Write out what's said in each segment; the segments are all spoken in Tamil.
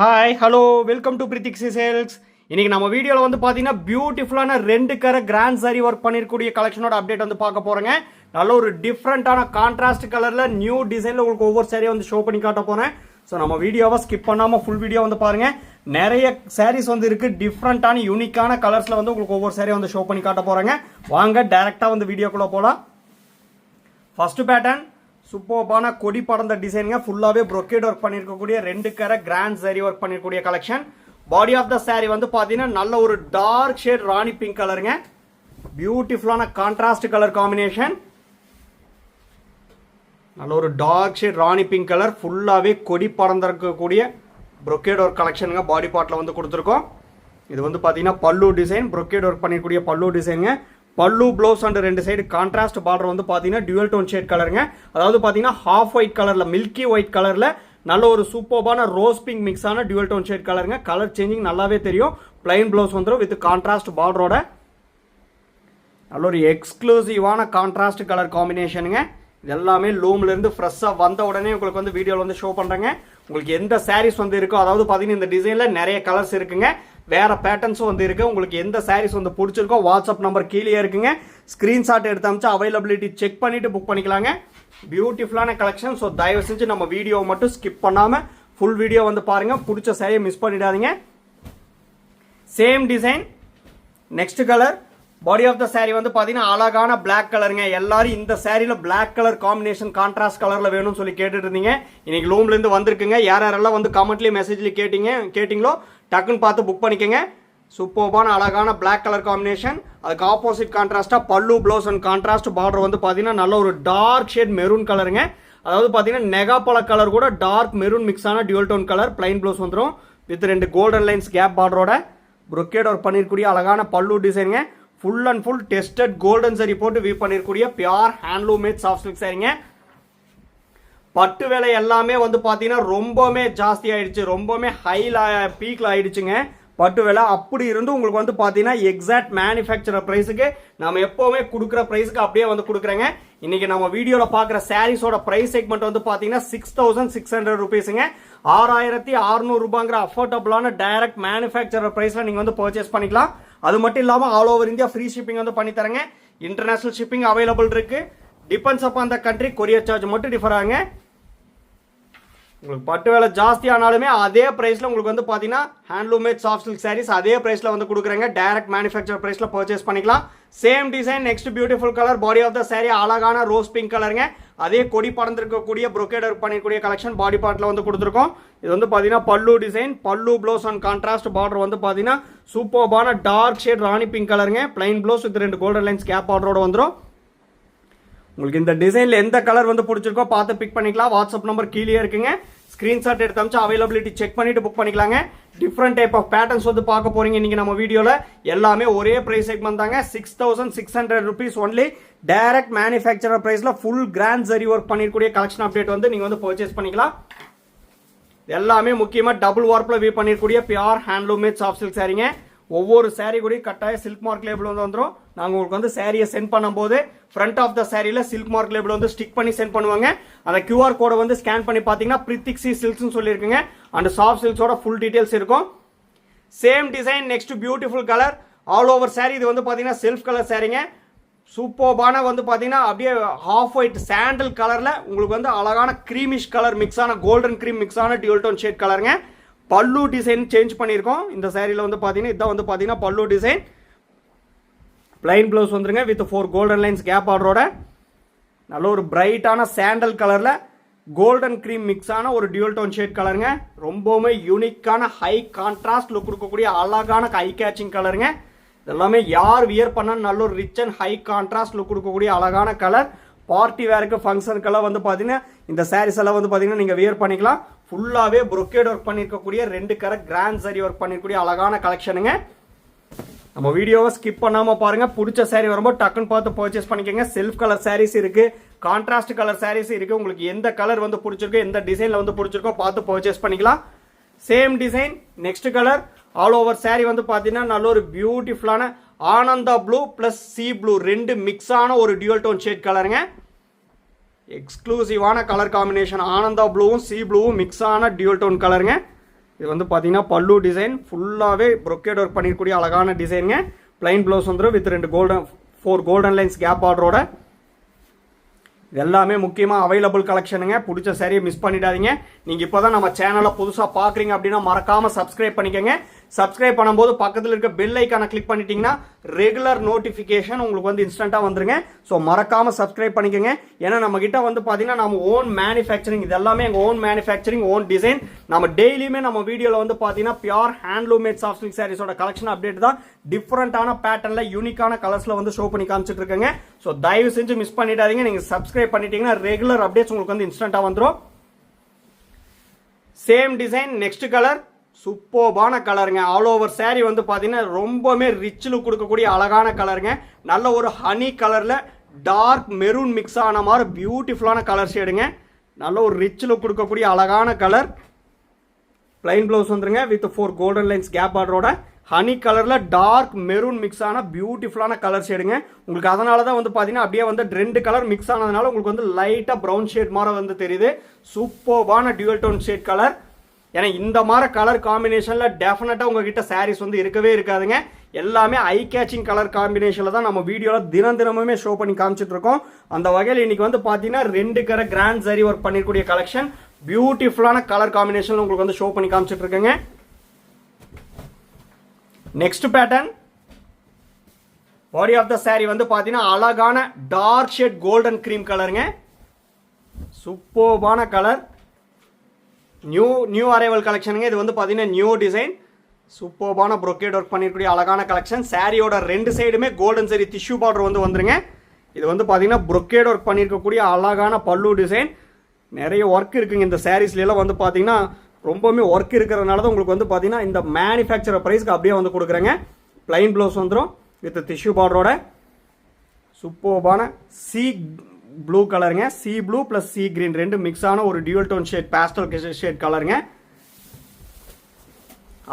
Hi hello welcome to பிரித்திக்ஸி sales. இன்னைக்கு நம்ம வீடியோவில் வந்து பார்த்தீங்கன்னா பியூட்டிஃபுல்லான ரெண்டு கரை கிராண்ட் சாரி ஒர்க் பண்ணிருக்கூடிய கலெக்ஷனோட அப்டேட் வந்து பார்க்க போகிறேங்க. நல்ல ஒரு டிஃப்ரெண்ட்டான கான்ட்ராஸ்ட் கலரில் நியூ டிசைனில் உங்களுக்கு ஒவ்வொரு சாரியை வந்து ஷோ பண்ணி காட்ட போகிறேன். ஸோ நம்ம வீடியோவை ஸ்கிப் பண்ணாமல் ஃபுல் வீடியோ வந்து பாருங்கள். நிறைய சாரீஸ் வந்து இருக்குது, டிஃப்ரெண்ட்டான யூனிக்கான கலர்ஸில் வந்து உங்களுக்கு ஒவ்வொரு சாரியை வந்து ஷோ பண்ணி காட்ட போகிறேங்க. வாங்க டேரெக்டாக வந்து வீடியோக்குள்ளே போகலாம். ஃபர்ஸ்ட் பேட்டர்ன் சூப்பர்பான கொடி படந்த டிசைனுங்க. ஃபுல்லாகவே ப்ரொக்கேட் ஒர்க் பண்ணியிருக்கக்கூடிய ரெண்டு கரை கிராண்ட் சாரி ஒர்க் பண்ணிருக்கக்கூடிய collection. Body of the sari வந்து பார்த்தீங்கன்னா நல்ல ஒரு டார்க் ஷேட் ராணி பிங்க் கலருங்க. பியூட்டிஃபுல்லான கான்ட்ராஸ்ட் கலர் காம்பினேஷன். நல்ல ஒரு டார்க் ஷேட் ராணி பிங்க் கலர் ஃபுல்லாகவே கொடி படந்திருக்கக்கூடிய ப்ரொக்கேட் ஒர்க் கலெக்ஷனுங்க. பாடி பார்ட்டில் வந்து கொடுத்துருக்கோம். இது வந்து பார்த்தீங்கன்னா பல்லு டிசைன், ப்ரொக்கேட் ஒர்க் பண்ணிருக்கூடிய பல்லு டிசைனுங்க. பல்லு ப்ளவுஸ் அண்ட் ரெண்டு சைடு கான்ட்ராஸ்ட் பார்டர் வந்து பார்த்தீங்கன்னா டியூவல் டோன் ஷேட் கலருங்க. அதாவது பார்த்தீங்கன்னா ஹாஃப் ஒயிட் கலரில் மில்கி ஒயிட் கலரில் நல்ல ஒரு சூப்பர்பான ரோஸ் பிங்க் மிக்ஸான டியூவல் டோன் ஷேட் கலருங்க. கலர் சேஞ்சிங் நல்லாவே தெரியும். பிளைன் ப்ளவுஸ் வந்துடும் வித் கான்ட்ராஸ்ட் பார்டரோட. நல்ல ஒரு எக்ஸ்க்ளூசிவான கான்ட்ராஸ்ட் கலர் காம்பினேஷனுங்க. இது எல்லாமே லூம்லேருந்து ஃப்ரெஷ்ஷாக வந்த உடனே உங்களுக்கு வந்து வீடியோவில் வந்து ஷோ பண்ணுறேங்க. உங்களுக்கு எந்த சாரீஸ் வந்து இருக்கோ, அதாவது பார்த்தீங்கன்னா இந்த டிசைனில் நிறைய கலர்ஸ் இருக்குங்க, வேற பேட்டர்ன்ஸும் வந்து இருக்கு. உங்களுக்கு எந்த சாரீஸ் வந்து பிடிச்சிருக்கோ வாட்ஸ்அப் நம்பர் கீழே இருக்குங்க. ஸ்கிரீன்ஷாட் எடுத்து அமைச்சு அவைலபிலிட்டி செக் பண்ணிட்டு புக் பண்ணிக்கலாங்க. பியூட்டிஃபுல்லான கலெக்ஷன். ஸோ தயவு செஞ்சு நம்ம வீடியோவை மட்டும் ஸ்கிப் பண்ணாமல் ஃபுல் வீடியோ வந்து பாருங்க. பிடிச்ச சாரியை மிஸ் பண்ணிடாதீங்க. Same design, next colour. Body of the sari வந்து பார்த்தீங்கன்னா அழகான பிளாக் கலருங்க. எல்லாரும் இந்த சாரியில் பிளாக் கலர் காம்பினேஷன் கான்ட்ராஸ்ட் கலரில் வேணும்னு சொல்லி கேட்டுட்டு இருந்தீங்க. இன்னைக்கு லூம்லேருந்து வந்திருக்குங்க. யாரெல்லாம் வந்து கமெண்ட்லேயும் மெசேஜ்லேயும் கேட்டிங்களோ டக்குன்னு பார்த்து புக் பண்ணிக்கோங்க. சூப்பர்பான அழகான பிளாக் கலர் காம்பினேஷன். அதுக்கு ஆப்போசிட் கான்ட்ராஸ்டாக பல்லு ப்ளவுஸ் அண்ட் கான்ட்ராஸ்ட் பார்டர் வந்து பார்த்தீங்கன்னா நல்ல ஒரு டார்க் ஷேட் மெரூன் கலருங்க. அதாவது பார்த்தீங்கன்னா நெகாப்பழ கலர் கூட டார்க் மெரூன் மிக்ஸான dual tone colour. Plain blouse வந்துடும் வித் ரெண்டு கோல்டன் லைன்ஸ் கேப் பார்டரோட. ப்ரொக்கேட் ஒர்க் பண்ணிருக்கூடிய அழகான பல்லு டிசைனுங்க. Full and full tested golden zari போட்டு வீவ் பண்ணிருக்கூடிய pure handloom made soft silk சாரிங்க. பட்டு வேலை எல்லாமே வந்து பார்த்தீங்கன்னா ரொம்பவுமே ஜாஸ்தி ஆயிடுச்சு, ரொம்பவுமே ஹைல பீக்ல ஆயிடுச்சுங்க. பட்டு வேலை அப்படி இருந்து உங்களுக்கு வந்து பார்த்தீங்கன்னா எக்ஸாக்ட் மேனுஃபேக்சரர் ப்ரைஸுக்கு நம்ம எப்போவுமே கொடுக்குற ப்ரைஸுக்கு அப்படியே வந்து கொடுக்குறேங்க. இன்னைக்கு நம்ம வீடியோவில் பார்க்குற சாரீஸோட ப்ரைஸ் செக்மெண்ட் வந்து பார்த்தீங்கன்னா 6600 ருபீஸுங்க. 6600 ரூபாங்கிற அஃபோர்டபுளான டைரக்ட் மேனுஃபேக்சரர் ப்ரைஸில் நீங்கள் வந்து பர்ச்சேஸ் பண்ணிக்கலாம். அது மட்டும் இல்லாமல் all over India free shipping வந்து பண்ணி தரேங்க. இன்டர்நேஷனல் ஷிப்பிங் அவைலபிள் இருக்கு. Depends upon the country, courier charge மட்டும் டிஃபர் ஆகுங்க. உங்களுக்கு பட்டு வேலை ஜாஸ்தி ஆனாலுமே அதே பிரைஸ்ல உங்களுக்கு வந்து பாத்தீங்கன்னா handloom made soft silk sarees அதே பிரைஸ்ல வந்து கொடுக்குறாங்க. டைரக்ட் மேனுஃபேக்சர் பிரைஸ்ல பர்ச்சேஸ் பண்ணிக்கலாம். Same design, next beautiful colour. Body of the sari அழகான ரோஸ் பிங்க் கலருங்க. அதே கொடி படர்ந்திருக்கக்கூடிய ப்ரொக்கேட் ஒர்க் பண்ணிக்கூடிய கலெக்ஷன் பாடி பார்ட்ல வந்து கொடுத்துருக்கோம். இது வந்து பாத்தீங்கன்னா பல்லு design, pallu blouse and contrast border வந்து பாத்தீங்கன்னா சூப்பர்பான டார்க் ஷேட் ராணி பிங்க் கலருங்க. பிளைன் ப்ளவுஸ் வித் ரெண்டு கோல்டன் லைன்ஸ் கேப் பார்டரோட வந்துடும். உங்களுக்கு இந்த டிசைன்ல எந்த கலர் வந்து பிடிச்சிருக்கோ பார்த்து பிக் பண்ணிக்கலாம். வாட்ஸ்அப் நம்பர் கீழே இருக்குங்க. ஸ்கிரீன்ஷாட் எடுத்து அமைச்சு அவைலபிலிட்டி செக் பண்ணிட்டு புக் பண்ணிக்கலாங்க. டிஃப்ரெண்ட் டைப் ஆஃப் பேட்டர்ன்ஸ் வந்து பார்க்க போறீங்க இன்னைக்கு நம்ம வீடியோல. எல்லாமே ஒரே பிரைஸ் செக்மெண்ட் தாங்க. 6600 ருபீஸ் ஒன்லி. டைரக்ட் மேனுஃபேக்சரர் பிரைஸ்ல ஃபுல் கிராண்ட் சரி ஒர்க் பண்ணிருக்கூடிய கலெக்ஷன் அப்டேட் வந்து நீங்க வந்து பர்ச்சேஸ் பண்ணிக்கலாம். எல்லாமே முக்கியமா டபுள் வார்ப்ல வீவ் பண்ணிருக்கூடிய pure handloom made soft silk சாரிங்க. ஒவ்வொரு சாரி கூட கட்டாய சில்க் மார்க் லேபிள் வந்து வந்துடும். நாங்கள் உங்களுக்கு வந்து சாரியை சென்ட் பண்ணும்போது ஃப்ரண்ட் ஆஃப் த சாரியில் சில்க் மார்க் லேபிள் வந்து ஸ்டிக் பண்ணி சென்ட் பண்ணுவாங்க. அந்த கியூஆர் கோடை வந்து ஸ்கேன் பண்ணி பார்த்தீங்கன்னா பிரித்திக்ஸி சில்க்ஸ்னு சொல்லியிருக்குங்க. அண்ட் சாஃப்ட் சில்க்ஸோட ஃபுல் டீடைல்ஸ் இருக்கும். Same design, next beautiful colour. All over sorry இது வந்து பார்த்தீங்கன்னா செல்ஃப் கலர் சாரிங்க. சூப்பர்பான வந்து பார்த்தீங்கன்னா அப்படியே ஹாஃப் ஒயிட் சாண்டல் கலரில் உங்களுக்கு வந்து அழகான க்ரீமிஷ் கலர் மிக்ஸான கோல்டன் க்ரீம் மிக்ஸான டியூல் டோன் ஷேட் கலருங்க. பல்லு டிசைன் சேஞ்ச் பண்ணியிருக்கோம். இந்த சாரியில் வந்து பார்த்தீங்கன்னா இதான் வந்து பார்த்தீங்கன்னா பல்லு டிசைன். பிளைன் ப்ளவுஸ் வந்துருங்க வித் 4 கோல்டன் லைன்ஸ் கேப் ஆர்டரோட. நல்ல ஒரு பிரைட்டான சாண்டல் கலரில் கோல்டன் க்ரீம் மிக்ஸான ஒரு டியூல் டோன் ஷேட் கலருங்க. ரொம்பவுமே யூனிக்கான ஹை கான்ட்ராஸ்ட் லுக் கொடுக்கக்கூடிய அழகான ஹை கேச்சிங் கலருங்க. இதெல்லாமே யார் வியர் பண்ண நல்ல ஒரு rich and high contrast look கொடுக்கக்கூடிய அழகான கலர். பார்ட்டி வேருக்கு ஃபங்க்ஷனுக்கெல்லாம் வந்து பார்த்தீங்கன்னா இந்த சாரீஸ் எல்லாம் வந்து பார்த்தீங்கன்னா நீங்கள் வியர் பண்ணிக்கலாம். ஃபுல்லாகவே ப்ரொக்கேட் ஒர்க் பண்ணியிருக்கக்கூடிய ரெண்டு கரை கிராண்ட் சாரி ஒர்க் பண்ணிருக்கக்கூடிய அழகான கலெக்ஷனுங்க. நம்ம வீடியோவை ஸ்கிப் பண்ணாமல் பாருங்க. பிடிச்ச சாரி வரும்போது டக்குன்னு பார்த்து பர்ச்சேஸ் பண்ணிக்கோங்க. செல்ஃப் கலர் சாரீஸ் இருக்கு, கான்ட்ராஸ்ட் கலர் சாரீஸ் இருக்கு. உங்களுக்கு எந்த கலர் வந்து பிடிச்சிருக்கோ, எந்த டிசைன்ல வந்து பிடிச்சிருக்கோ பார்த்து பர்ச்சேஸ் பண்ணிக்கலாம். Same design, next colour. All over sari வந்து பார்த்தீங்கன்னா நல்ல ஒரு பியூட்டிஃபுல்லான Ananda blue plus sea blue ரெண்டு மிக்ஸான ஒரு டியூவல் டோன் ஷேட் கலருங்க. எக்ஸ்க்ளூசிவான கலர் காம்பினேஷன். ஆனந்தா ப்ளூவும் சி ப்ளூவும் மிக்ஸான டியூவல் டோன் கலருங்க. இது வந்து பார்த்தீங்கன்னா பல்லு டிசைன் ஃபுல்லாகவே ப்ரொக்கேட் ஒர்க் பண்ணிருக்கூடிய அழகான டிசைனுங்க. பிளைன் ப்ளவுஸ் வந்துடும் வித் 4 கோல்டன் லைன்ஸ் கேப் பார்டரோட. இது எல்லாமே முக்கியமாக அவைலபிள் கலெக்ஷனுங்க. பிடிச்ச சரியை மிஸ் பண்ணிடாதீங்க. நீங்கள் இப்போ தான் நம்ம சேனலை புதுசாக பார்க்குறீங்க அப்படின்னா மறக்காமல் சப்ஸ்கிரைப் பண்ணிக்கோங்க. சப்ஸ்கிரைப் பண்ணும்போது பக்கத்தில் இருக்க பெல் ஐக்கானை கிளிக் பண்ணிட்டீங்கன்னா ரெகுலர் நோட்டிஃபிகேஷன் உங்களுக்கு வந்து இன்ஸ்டண்ட்டாக வந்துருங்க. ஸோ மறக்காமல் சப்ஸ்கிரைப் பண்ணிக்கோங்க. ஏன்னா நம்ம கிட்ட வந்து பார்த்தீங்கன்னா நம்ம ஓன் மேனுஃபேக்சரிங், இது எல்லாமே எங்கள் ஓன் மேனுஃபேக்சரிங், ஓன் டிசைன். நம்ம டெய்லியுமே நம்ம வீடியோவில் வந்து பார்த்தீங்கன்னா pure handloom made soft silk சாரீஸோட கலெக்ஷன் அப்டேட் தான் டிஃப்ரெண்டான பேட்டர்னில் யூனிக்கான கலர்ஸில் வந்து ஷோ பண்ணி காமிச்சிட்டு இருக்கேங்க. ஸோ தயவு செஞ்சு மிஸ் பண்ணிடாதீங்க. நீங்கள் சப்ஸ்கிரைப் பண்ணிட்டீங்கன்னா ரெகுலர் அப்டேட்ஸ் உங்களுக்கு வந்து இன்ஸ்டண்ட்டாக வந்துடும். சேம் டிசைன் நெக்ஸ்ட் கலர் சூப்பர்பான கலருங்க. ஆல் ஓவர் saree வந்து பார்த்தீங்கன்னா ரொம்பவுமே ரிச் லுக் கொடுக்கக்கூடிய அழகான கலருங்க. நல்ல ஒரு ஹனி கலரில் டார்க் மெரூன் மிக்ஸ் ஆன மாதிரி பியூட்டிஃபுல்லான கலர் ஷேடுங்க. நல்ல ஒரு ரிச் லுக் கொடுக்கக்கூடிய அழகான கலர். பிளைன் ப்ளவுஸ் வந்துருங்க வித் 4 கோல்டன் லைன்ஸ் கேப் பார்டரோட. ஹனி கலரில் டார்க் மெரூன் மிக்ஸ் ஆன பியூட்டிஃபுல்லான கலர் ஷேடுங்க. உங்களுக்கு அதனால தான் வந்து பார்த்தீங்கன்னா அப்படியே வந்து 2 கலர் மிக்ஸ் ஆனதுனால உங்களுக்கு வந்து லைட்டாக ப்ரௌன் ஷேட் மாதிரி வந்து தெரியுது. சூப்பர்பான டியூவல் டோன் ஷேட் கலர். ஏன்னா இந்த மாதிரி கலர் காம்பினேஷனில் டெஃபினட்டாக உங்ககிட்ட சாரீஸ் வந்து இருக்கவே இருக்காதுங்க. எல்லாமே ஐ கேச்சிங் கலர் காம்பினேஷனில் தான் நம்ம வீடியோவில் தினமுமே ஷோ பண்ணி காமிச்சிட்டு இருக்கோம். அந்த வகையில் இன்னைக்கு வந்து பார்த்தீங்கன்னா 2 கரை கிராண்ட் சரி ஒர்க் பண்ணிருக்கூடிய கலெக்ஷன் பியூட்டிஃபுல்லான கலர் காம்பினேஷன் உங்களுக்கு வந்து ஷோ பண்ணி காமிச்சிட்டு இருக்கேங்க. Next pattern body of the saree வந்து பார்த்தீங்கன்னா அழகான டார்க் ஷேட் கோல்டன் கிரீம் கலருங்க. சூப்பர்பான கலர். New arrival கலெக்ஷனுங்க. இது வந்து பார்த்தீங்கன்னா நியூ டிசைன். சூப்பர்பான ப்ரொக்கேட் ஒர்க் பண்ணிருக்கூடிய அழகான கலெக்ஷன். சாரியோட 2 சைடுமே கோல்டன் சரி டிஷ்யூ பார்டர் வந்து வந்துருங்க. இது வந்து பார்த்தீங்கன்னா ப்ரொக்கேட் ஒர்க் பண்ணியிருக்கக்கூடிய அழகான பல்லு டிசைன். நிறைய ஒர்க் இருக்குங்க இந்த சாரீஸ்லாம் வந்து பார்த்தீங்கன்னா ரொம்பவுமே ஒர்க் இருக்கிறதுனால தான் உங்களுக்கு வந்து பார்த்தீங்கன்னா இந்த மேனுஃபேக்சர் ப்ரைஸ்க்கு அப்படியே வந்து கொடுக்குறேங்க. பிளைன் ப்ளவுஸ் வந்துடும் வித் டிஷ்யூ பார்டரோட. சூப்பர்பான சி ப்ளூ கலருங்க. Sea blue plus sea green 2 mix ஆன ஒரு dual tone shade pastel shade கலருங்க.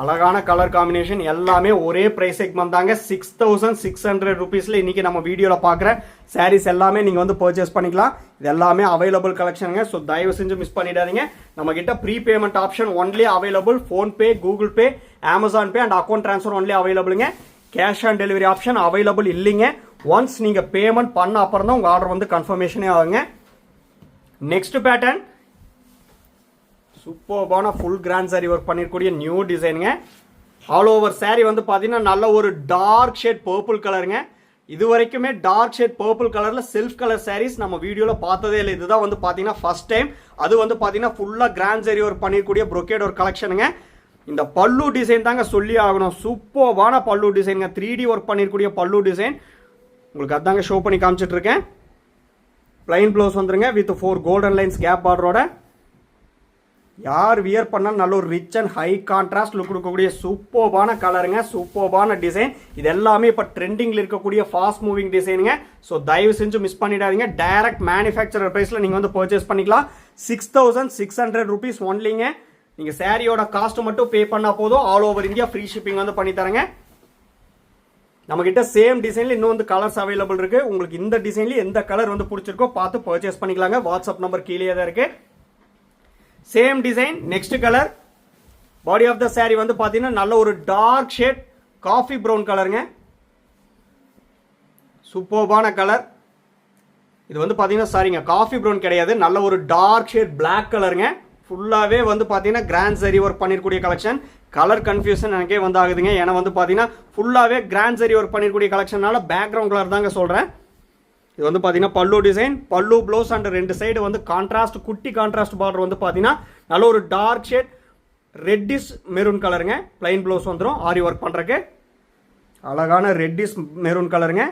அழகான கலர் காம்பினேஷன். எல்லாமே ஒரே பிரைஸ் செக்மெண்ட் தாங்க. 6600 ருபீஸ்ல இன்னைக்கு நம்ம வீடியோவில் பார்க்குற சாரீஸ் எல்லாமே நீங்கள் வந்து பர்ச்சேஸ் பண்ணிக்கலாம். இது எல்லாமே அவைலபிள் கலெக்ஷனுங்க. ஸோ தயவு செஞ்சு மிஸ் பண்ணிடாதீங்க. நம்ம கிட்ட pre payment option only available. PhonePe, Google Pay, Amazon Pay and account transfer only அவைலபிளுங்க. Cash on delivery option available இல்லைங்க. ஒன்ஸ் நீங்கள் பேமெண்ட் பண்ண அப்புறம் தான் உங்கள் ஆர்டர் வந்து கன்ஃபர்மேஷனே ஆகுங்க. நெக்ஸ்ட் பேட்டர்ன் சூப்பர்பான ஃபுல் கிராண்ட் சாரி ஒர்க் பண்ணிருக்கூடிய நியூ டிசைனுங்க. ஆல் ஓவர் saree வந்து பார்த்தீங்கன்னா நல்ல ஒரு டார்க் ஷேட் பர்பிள் கலருங்க. இது வரைக்குமே டார்க் ஷேட் பர்பிள் கலரில் செல்ஃப் கலர் சாரீஸ் நம்ம வீடியோவில் பார்த்ததே இல்லை. இதுதான் வந்து பார்த்தீங்கன்னா ஃபர்ஸ்ட் டைம். அது வந்து பார்த்தீங்கன்னா ஃபுல்லாக கிராண்ட் சாரி ஒர்க் பண்ணிருக்கூடிய ப்ரொக்கேட் ஒரு கலெக்ஷனுங்க. இந்த பல்லு டிசைன் தாங்க சொல்லி ஆகணும். சூப்பர்பான பல்லு டிசைனுங்க. 3D ஒர்க் பண்ணிருக்கூடிய பல்லு டிசைன் உங்களுக்கு அதாங்க ஷோ பண்ணி காமிச்சிட்டு இருக்கேன். பிளைன் ப்ளவுஸ் வந்துருங்க வித் 4 கோல்டன் லைன்ஸ் கேப் பார்டரோட. யார் வியர் பண்ணாலும் நல்ல ஒரு rich and high contrast look கொடுக்கக்கூடிய சூப்பர்பான கலருங்க. சூப்பர்பான டிசைன். இது எல்லாமே இப்போ ட்ரெண்டிங்கில் இருக்கக்கூடிய ஃபாஸ்ட் மூவிங் டிசைனுங்க. ஸோ தயவு செஞ்சு மிஸ் பண்ணிடாதீங்க. டைரக்ட் மேனுஃபேக்சரர் ப்ரைஸில் நீங்கள் வந்து பர்ச்சேஸ் பண்ணிக்கலாம். 6600 ருபீஸ் ஒன்லிங்க. நீங்கள் சாரியோட காஸ்ட் மட்டும் பே பண்ணால் போதும். All over India free shipping வந்து பண்ணி தரேங்க. நம்மகிட்ட சேம் டிசைன்ல இன்னும் வந்து கலர்ஸ் அவைலபிள் இருக்கு. உங்களுக்கு இந்த டிசைன்ல எந்த கலர் வந்து பிடிச்சிருக்கோ பார்த்து பர்ச்சேஸ் பண்ணிக்கலாங்க. வாட்ஸ்அப் நம்பர் கீழே தான் இருக்கு. Same design next colour. Body of the saree வந்து பார்த்தீங்கன்னா நல்ல ஒரு டார்க் ஷேட் காஃபி ப்ரௌன் கலருங்க. சூப்பர்பான கலர். இது வந்து பார்த்தீங்கன்னா சாரிங்க காஃபி ப்ரௌன் கிடையாது. நல்ல ஒரு டார்க் ஷேட் பிளாக் கலருங்க. ஃபுல்லாகவே வந்து பார்த்தீங்கன்னா கிராண்ட் சரி ஒர்க் பண்ணிருக்கூடிய கலெக்ஷன். கலர் கன்ஃபியூஷன் எனக்கே வந்து ஆகுதுங்க. ஏன்னா வந்து பார்த்தீங்கன்னா ஃபுல்லாகவே கிராண்ட் சரி ஒர்க் பண்ணிருக்கூடிய கலெக்ஷனால பேக்ரவுண்ட் கலர் தாங்க சொல்கிறேன். இது வந்து பார்த்தீங்கன்னா pallu design. Pallu blouse and 2 side வந்து கான்ட்ராஸ்ட் குட்டி கான்ட்ராஸ்ட் பார்டர் வந்து பார்த்தீங்கன்னா நல்ல ஒரு டார்க் ஷேட் ரெட்டிஷ் மெரூன் கலருங்க. பிளைன் ப்ளவுஸ் வந்துடும் ஆரி ஒர்க் பண்ணுறக்கு. அழகான ரெட்டிஷ் மெரூன் கலருங்க.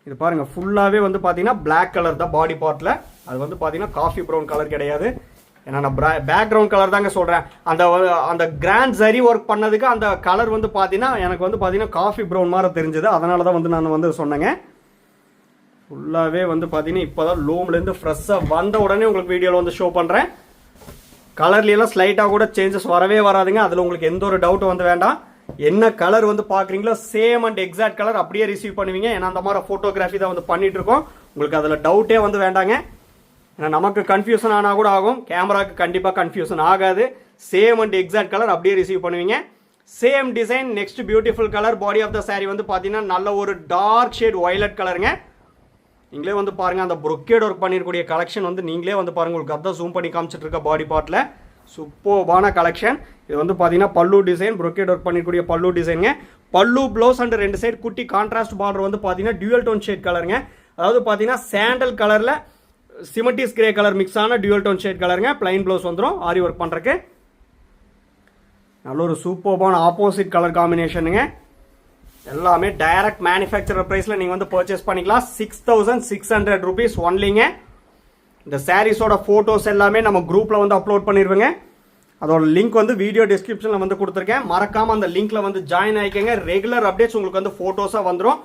இது பாருங்கள் ஃபுல்லாகவே வந்து பார்த்தீங்கன்னா பிளாக் கலர் தான் பாடி பார்ட்டில். அது வந்து பார்த்தீங்கன்னா காஃபி ப்ரௌன் கலர் கிடையாது. ஏன்னா நான் பேக்ரவுண்ட் கலர் தாங்க சொல்கிறேன். அந்த கிராண்ட் சரி ஒர்க் பண்ணதுக்கு அந்த கலர் வந்து பார்த்தீங்கன்னா எனக்கு வந்து பார்த்தீங்கன்னா காஃபி ப்ரௌன் மாதிரி தெரிஞ்சது. அதனால தான் வந்து நான் வந்து சொன்னேங்க. ஃபுல்லாகவே வந்து பார்த்தீங்கன்னா இப்போ தான் லூம்லேருந்து ஃப்ரெஷ்ஷாக வந்த உடனே உங்களுக்கு வீடியோவில் வந்து ஷோ பண்ணுறேன். கலர்லாம் ஸ்லைட்டாக கூட சேஞ்சஸ் வரவே வராதுங்க. அதில் உங்களுக்கு எந்த ஒரு டவுட்டும் வந்து வேண்டாம். என்ன கலர் வந்து பார்க்குறீங்களோ சேம் அண்ட் எக்ஸாக்ட் கலர் அப்படியே ரிசீவ் பண்ணுவீங்க. ஏன்னா அந்த மாதிரி ஃபோட்டோகிராஃபி தான் வந்து பண்ணிட்டு இருக்கோம். உங்களுக்கு அதில் டவுட்டே வந்து வேண்டாங்க. ஏன்னா நமக்கு கன்ஃபியூஷன் ஆனால் கூட ஆகும். கேமராவுக்கு கண்டிப்பாக கன்ஃபியூஷன் ஆகாது. சேம் அண்ட் எக்ஸாக்ட் கலர் அப்படியே ரிசீவ் பண்ணுவீங்க. Same design next beautiful colour. Body of the saree வந்து பார்த்தீங்கன்னா நல்ல ஒரு டார்க் ஷேட் வயலட் கலருங்க. நீங்களே வந்து பாருங்கள் அந்த ப்ரொக்கேட் ஒர்க் பண்ணிருக்கூடிய கலெக்ஷன் வந்து நீங்களே வந்து பாருங்கள். உங்களுக்கு அதான் ஜூம் பண்ணி காமிச்சிட்டு இருக்க பாடி பார்ட்டில் சூப்பர்பான கலெக்ஷன். இது வந்து பார்த்தீங்கன்னா பல்லு டிசைன், ப்ரொக்கேட் ஒர்க் பண்ணிக்கூடிய பல்லு டிசைனுங்க. பல்லு ப்ளவுஸ் அண்ட் 2 சைடு குட்டி கான்ட்ராஸ்ட் பார்டர் வந்து பார்த்தீங்கன்னா டியூவல் டோன் ஷேட் கலருங்க. அதாவது பார்த்தீங்கன்னா சாண்டல் கலரில் சிமெட்டிஸ் கிரே கலர் மிக்ஸ் ஆன டியூவல் டோன் ஷேட் கலருங்க. பிளைன் ப்ளவுஸ் வந்துடும் ஆரி ஒர்க் பண்ணுறக்கு. நல்ல ஒரு சூப்பர்பான ஆப்போசிட் கலர் காம்பினேஷனுங்க. எல்லாமே டைரக்ட் மேனுஃபேக்சரர் ப்ரைஸில் நீங்கள் வந்து பர்ச்சேஸ் பண்ணிக்கலாம். 6600 rupees ஒன்லிங்க. இந்த சாரீஸோட ஃபோட்டோஸ் எல்லாமே நம்ம குரூப்பில் வந்து அப்லோட் பண்ணிடுவேங்க. அதோட லிங்க் வந்து வீடியோ டிஸ்கிரிப்ஷனில் வந்து கொடுத்துருக்கேன். மறக்காமல் அந்த லிங்க்கில் வந்து ஜாயின் ஆகிக்கங்க. ரெகுலர் அப்டேட்ஸ் உங்களுக்கு வந்து ஃபோட்டோஸாக வந்துடும்.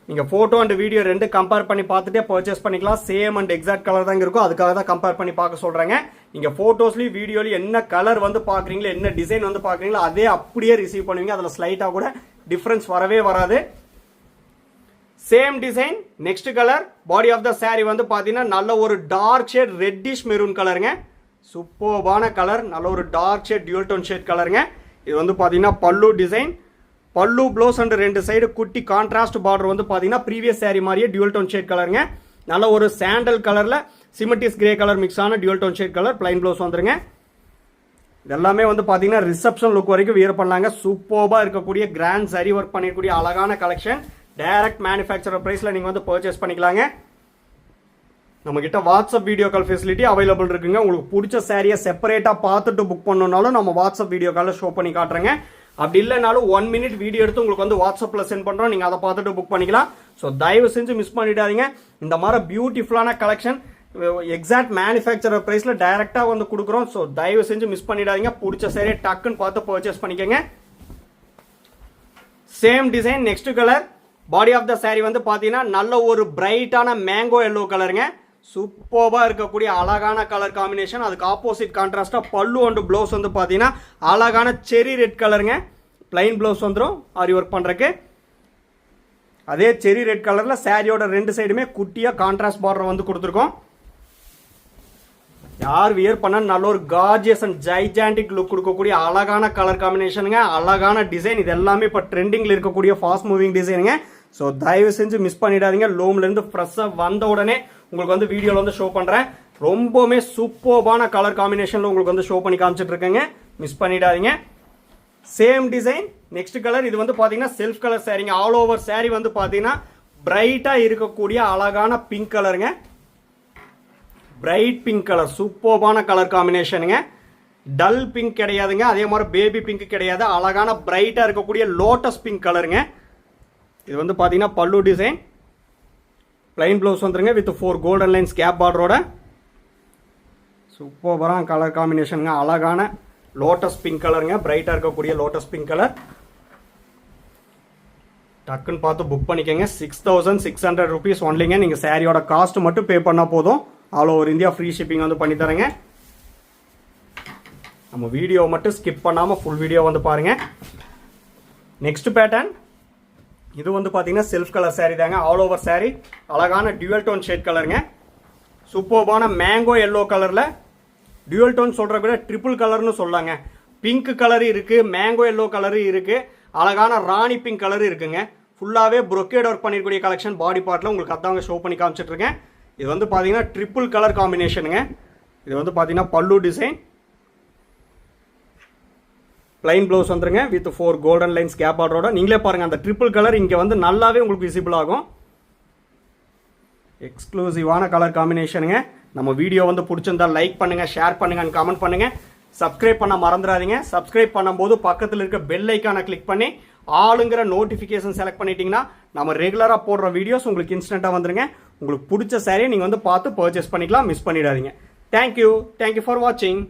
நீங்கள் ஃபோட்டோ அண்ட் வீடியோ ரெண்டு கம்பேர் பண்ணி பார்த்துட்டே பர்ச்சேஸ் பண்ணிக்கலாம். சேம் அண்ட் எக்ஸாக்ட் கலர் தான் இருக்கும். அதுக்காக தான் கம்பேர் பண்ணி பார்க்க சொல்கிறாங்க. நீங்கள் ஃபோட்டோஸ்லேயும் வீடியோலையும் என்ன கலர் வந்து பார்க்குறீங்களோ, என்ன டிசைன் வந்து பார்க்குறீங்களோ அதே அப்படியே ரிசீவ் பண்ணுவீங்க. அதில் ஸ்லைட்டாக கூட டிஃப்ரென்ஸ் வரவே வராது. Same design next colour. Body of the saree வந்து பார்த்தீங்கன்னா நல்ல ஒரு டார்க் ஷேட் ரெட்டிஷ் மெரூன் கலருங்க. சூப்பர்பான கலர். நல்ல ஒரு dark shade dual tone shade கலருங்க. இது வந்து பார்த்தீங்கன்னா pallu design. Pallu blouse and 2 side குட்டி கான்ட்ராஸ்ட் பார்டர் வந்து பார்த்தீங்கன்னா ப்ரீவியஸ் saree மாதிரியே டியூல் டோன் ஷேட் கலருங்க. நல்ல ஒரு சாண்டல் கலரில் சிமெட்டிஸ் கிரே கலர் மிக்ஸ் ஆன dual tone shade colour. Plain blouse வந்துருங்க. இதெல்லாமே வந்து பார்த்தீங்கன்னா ரிசப்ஷன் லுக் வரைக்கும் வியர் பண்ணலாங்க. சூப்பர்பாக இருக்கக்கூடிய கிராண்ட் saree ஒர்க் பண்ணிருக்கக்கூடிய அழகான கலெக்ஷன். டைரக்ட் மேனுஃபேக்சரர் ப்ரைஸில் நீங்கள் வந்து பர்ச்சேஸ் பண்ணிக்கலாங்க. நம்மக்கிட்ட WhatsApp video call facility available இருக்குங்க. உங்களுக்கு பிடிச்ச சாரியை செப்பரேட்டாக பார்த்துட்டு புக் பண்ணணுன்னாலும் நம்ம வாட்ஸ்அப் வீடியோ காலில் ஷோ பண்ணி காட்டுறேங்க. அப்படி இல்லைனாலும் 1 minute வீடியோ எடுத்து உங்களுக்கு வந்து வாட்ஸ்அப்பில் சென்ட் பண்ணுறோம். நீங்கள் அதை பார்த்துட்டு புக் பண்ணிக்கலாம். ஸோ தயவு செஞ்சு மிஸ் பண்ணிடாதீங்க. இந்த மாதிரி பியூட்டிஃபுல்லான கலெக்ஷன் எக்ஸாக்ட் மேனுஃபேக்சரர் ப்ரைஸில் டைரெக்டாக வந்து கொடுக்குறோம். ஸோ தயவு செஞ்சு மிஸ் பண்ணிடாதீங்க. பிடிச்ச சாரியை டக்குன்னு பார்த்து பர்ச்சேஸ் பண்ணிக்கோங்க. Same design next colour. Body of the saree வந்து பார்த்தீங்கன்னா நல்ல ஒரு பிரைட்டான மேங்கோ எல்லோ கலருங்க. சூப்பர்பாக இருக்கக்கூடிய அழகான கலர் காம்பினேஷன். அதுக்கு ஆப்போசிட் கான்ட்ராஸ்டாக பல்லு அண்ட் ப்ளவுஸ் வந்து பார்த்தீங்கன்னா அழகான செரி ரெட் கலருங்க. பிளைன் ப்ளவுஸ் வந்துடும் ஆரி ஒர்க் பண்ணுறக்கு. அதே செரி ரெட் கலரில் சாரியோட 2 சைடுமே குட்டியாக கான்ட்ராஸ்ட் பார்டர் வந்து கொடுத்துருக்கோம். யார் வியர் பண்ண நல்ல ஒரு கார்ஜியஸ் அண்ட் ஜைஜாண்டிக் லுக் கொடுக்கக்கூடிய அழகான கலர் காம்பினேஷனுங்க. அழகான டிசைன். இது எல்லாமே இப்போ ட்ரெண்டிங்கில் இருக்கக்கூடிய ஃபாஸ்ட் மூவிங் டிசைனுங்க. ஸோ தயவு செஞ்சு மிஸ் பண்ணிடாதீங்க. லோம்லேருந்து ஃப்ரெஷ்ஷாக வந்த உடனே உங்களுக்கு வந்து வீடியோவில் வந்து ஷோ பண்ணுறேன். ரொம்பவுமே சூப்பர்பான கலர் காம்பினேஷனில் உங்களுக்கு வந்து ஷோ பண்ணி காமிச்சிட்டு இருக்கேங்க. மிஸ் பண்ணிடாதீங்க. Same design next colour. இது வந்து பார்த்தீங்கன்னா செல்ஃப் கலர் சாரீங்க. ஆல் ஓவர் சாரீ வந்து பார்த்தீங்கன்னா பிரைட்டாக இருக்கக்கூடிய அழகான பிங்க் கலருங்க. Bright pink colour. சூப்பர்பான கலர் காம்பினேஷனுங்க. டல் பிங்க் கிடையாதுங்க. அதே மாதிரி பேபி பிங்க் கிடையாது. அழகான பிரைட்டாக இருக்கக்கூடிய லோட்டஸ் பிங்க் கலருங்க. இது வந்து பார்த்தீங்கன்னா பல்லு டிசைன். பிளைன் ப்ளவுஸ் வந்துருங்க வித் 4 கோல்டன் லைன்ஸ் கேப் பார்டரோட. சூப்பரான கலர் காம்பினேஷனுங்க. அழகான லோட்டஸ் பிங்க் கலருங்க. பிரைட்டாக இருக்கக்கூடிய லோட்டஸ் பிங்க் கலர். டக்குன்னு பார்த்து புக் பண்ணிக்கோங்க. 6600 rupees ஒன்லிங்க. நீங்கள் சாரியோட காஸ்ட் மட்டும் பே பண்ணால் போதும். All over India free shipping வந்து பண்ணி தரேங்க. நம்ம வீடியோ மட்டும் ஸ்கிப் பண்ணாமல் ஃபுல் வீடியோ வந்து பாருங்கள். Next pattern. இது வந்து பார்த்தீங்கன்னா செல்ஃப் கலர் சாரீ தாங்க. ஆல் ஓவர் சாரீ அழகான டியூவல் டோன் ஷேட் கலருங்க. சூப்பர்பான மேங்கோ எல்லோ கலரில் டியூவல் டோன் சொல்கிற கூட ட்ரிபிள் கலர்னு சொல்லாங்க. பிங்க் கலரு இருக்குது, மேங்கோ எல்லோ கலரு இருக்குது, அழகான ராணி பிங்க் கலரு இருக்குங்க. ஃபுல்லாகவே ப்ரொக்கேட் ஒர்க் பண்ணிருக்கூடிய கலெக்ஷன். பாடி பார்ட்டில் உங்களுக்கு அதாங்க ஷோ பண்ணி காமிச்சிட்ருக்கேன். இது வந்து பார்த்தீங்கன்னா ட்ரிபிள் கலர் காம்பினேஷனுங்க. இது வந்து பார்த்தீங்கன்னா பல்லு டிசைன். பிளைன் ப்ளவுஸ் வந்துருங்க வித் 4 கோல்டன் லைன்ஸ் கேப் பார்டரோட. நீங்களே பாருங்கள் அந்த ட்ரிபிள் கலர் இங்கே வந்து நல்லாவே உங்களுக்கு விசிபிள் ஆகும். எக்ஸ்க்ளூசிவான கலர் காம்பினேஷனுங்க. நம்ம வீடியோ வந்து பிடிச்சிருந்தா லைக் பண்ணுங்கள், ஷேர் பண்ணுங்கள், கமெண்ட் பண்ணுங்கள். சப்ஸ்கிரைப் பண்ண மறந்துடாதீங்க. சப்ஸ்கிரைப் பண்ணும்போது பக்கத்தில் இருக்க பெல் ஐக்கானை கிளிக் பண்ணி ஆளுங்கிற நோட்டிஃபிகேஷன் செலக்ட் பண்ணிட்டீங்கன்னா நம்ம ரெகுலராக போடுற வீடியோஸ் உங்களுக்கு இன்ஸ்டண்ட்டாக வந்துருங்க. உங்களுக்கு பிடிச்ச சாரியை நீங்கள் வந்து பார்த்து பர்ச்சேஸ் பண்ணிக்கலாம். மிஸ் பண்ணிடாதீங்க. தேங்க்யூ ஃபார் வாட்சிங்.